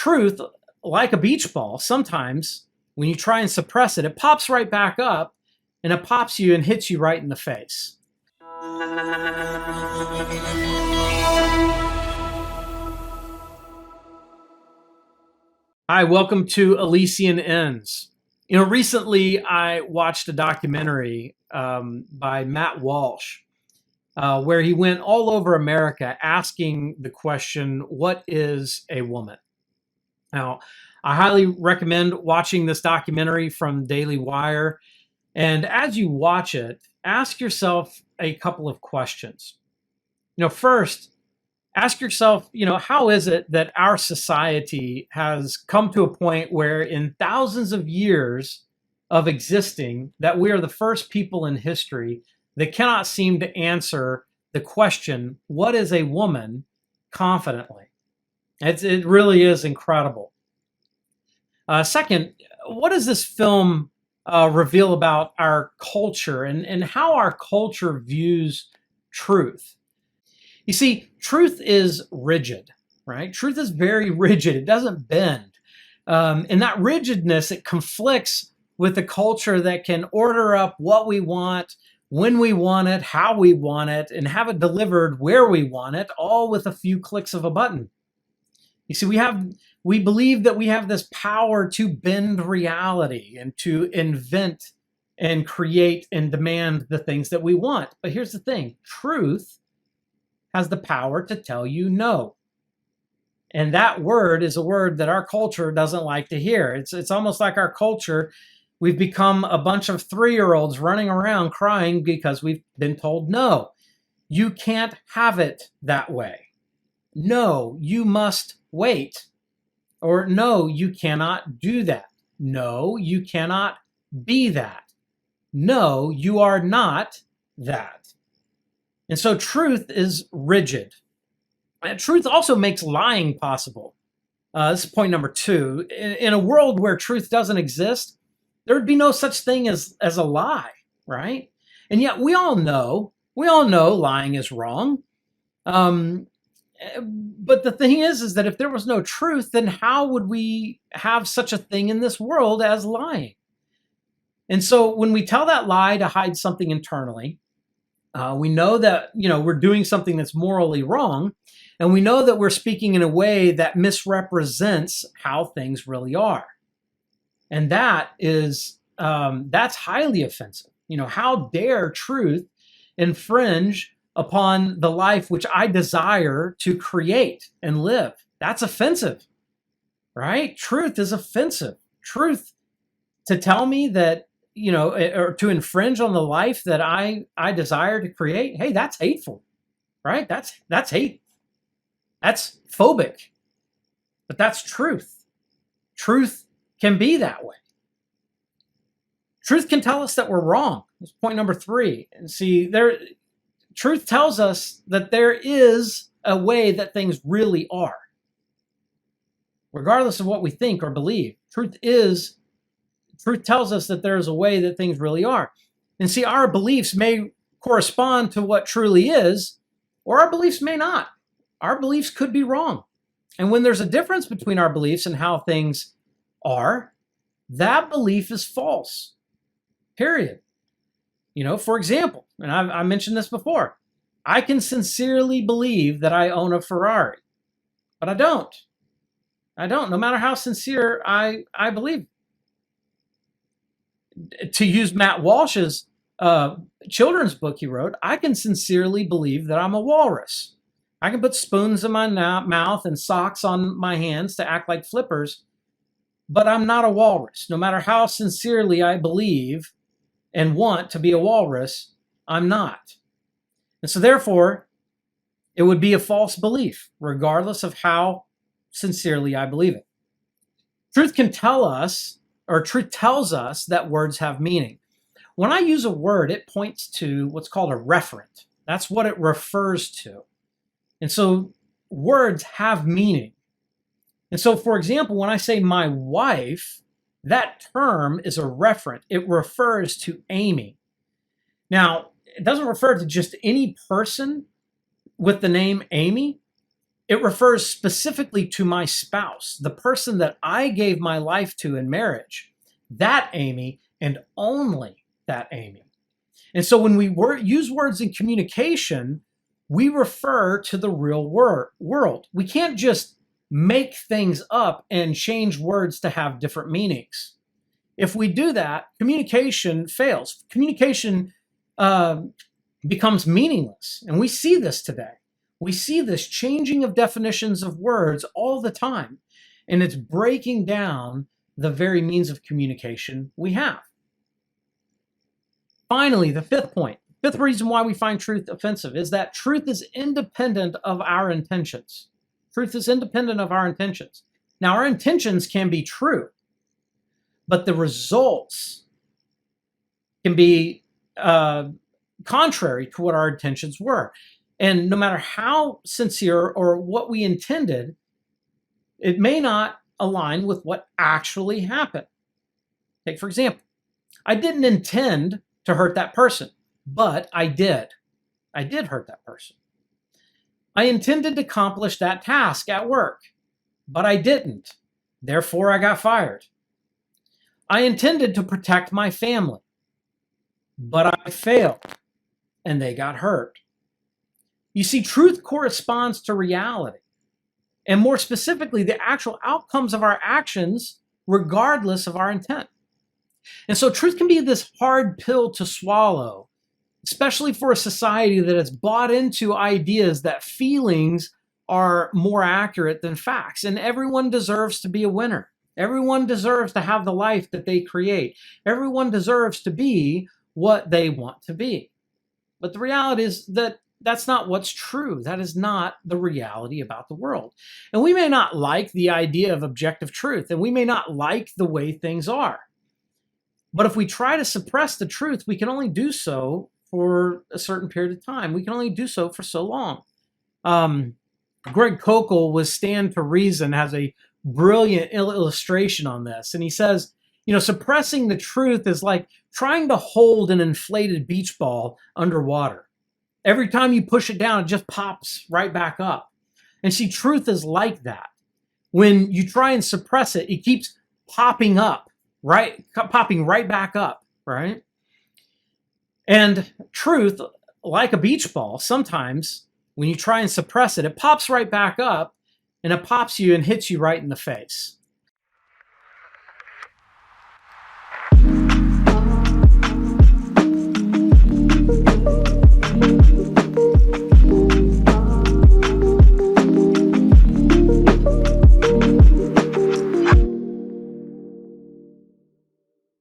truth, like a beach ball, sometimes when you try and suppress it, it pops right back up and it pops you and hits you right in the face. Hi, welcome to Elysian Ends. Recently I watched a documentary by Matt Walsh where he went all over America asking the question, what is a woman? Now, I highly recommend watching this documentary from Daily Wire. And as you watch it, ask yourself a couple of questions. First, ask yourself, how is it that our society has come to a point where in thousands of years of existing, that we are the first people in history that cannot seem to answer the question, what is a woman, confidently? It really is incredible. Second, what does this film reveal about our culture and how our culture views truth? You see, truth is rigid, right? Truth is very rigid. It doesn't bend. And that rigidness, it conflicts with a culture that can order up what we want, when we want it, how we want it, and have it delivered where we want it, all with a few clicks of a button. You see, we believe that we have this power to bend reality and to invent and create and demand the things that we want. But here's the thing, truth has the power to tell you no. And that word is a word that our culture doesn't like to hear. It's almost like our culture, we've become a bunch of 3-year-olds running around crying because we've been told no. You can't have it that way. No, you must wait. Or no, you cannot do that. No, you cannot be that. No, you are not that. And so truth is rigid. And truth also makes lying possible. This is point number 2. In a world where truth doesn't exist, there would be no such thing as a lie, right? And yet we all know lying is wrong. But the thing is that if there was no truth, then how would we have such a thing in this world as lying? And so when we tell that lie to hide something internally, we know that, we're doing something that's morally wrong, and we know that we're speaking in a way that misrepresents how things really are. And that is, that's highly offensive. How dare truth infringe upon the life which I desire to create and live? That's offensive, right? Truth is offensive. Truth to tell me that, or to infringe on the life that I desire to create, hey, that's hateful, right? That's hate. That's phobic. But that's truth. Truth can be that way. Truth can tell us that we're wrong. That's point number 3. And see, truth tells us that there is a way that things really are. Regardless of what we think or believe, truth tells us that there is a way that things really are. And see, our beliefs may correspond to what truly is, or our beliefs may not. Our beliefs could be wrong. And when there's a difference between our beliefs and how things are, that belief is false. Period. For example, and I mentioned this before, I can sincerely believe that I own a Ferrari, but I don't. No matter how sincere I believe. To use Matt Walsh's children's book he wrote, I can sincerely believe that I'm a walrus. I can put spoons in my mouth and socks on my hands to act like flippers, but I'm not a walrus. No matter how sincerely I believe and want to be a walrus, I'm not. And so therefore, it would be a false belief, regardless of how sincerely I believe it. Truth can tell us, or truth tells us, that words have meaning. When I use a word, it points to what's called a referent. That's what it refers to. And so words have meaning. And so, for example, when I say my wife, that term is a referent. It refers to Amy. Now, it doesn't refer to just any person with the name Amy. It refers specifically to my spouse, the person that I gave my life to in marriage. That Amy, and only that Amy. And so when we use words in communication, we refer to the real world. We can't just make things up and change words to have different meanings. If we do that, communication fails. Communication becomes meaningless. And we see this today. We see this changing of definitions of words all the time. And it's breaking down the very means of communication we have. Finally, the fifth point, fifth reason why we find truth offensive is that truth is independent of our intentions. Truth is independent of our intentions. Now, our intentions can be true, but the results can be contrary to what our intentions were. And no matter how sincere or what we intended, it may not align with what actually happened. Take, for example, I didn't intend to hurt that person, but I did. I did hurt that person. I intended to accomplish that task at work, but I didn't. Therefore, I got fired. I intended to protect my family, but I failed, and they got hurt. You see, truth corresponds to reality, and more specifically, the actual outcomes of our actions, regardless of our intent. And so truth can be this hard pill to swallow, especially for a society that has bought into ideas that feelings are more accurate than facts. And everyone deserves to be a winner. Everyone deserves to have the life that they create. Everyone deserves to be what they want to be. But the reality is that that's not what's true. That is not the reality about the world. And we may not like the idea of objective truth, and we may not like the way things are. But if we try to suppress the truth, we can only do so for a certain period of time. We can only do so for so long. Greg Kokel with Stand to Reason has a brilliant illustration on this. And he says, suppressing the truth is like trying to hold an inflated beach ball underwater. Every time you push it down, it just pops right back up. And see, truth is like that. When you try and suppress it, it keeps popping up. Right, popping right back up, right? And truth, like a beach ball, sometimes when you try and suppress it, it pops right back up and it pops you and hits you right in the face.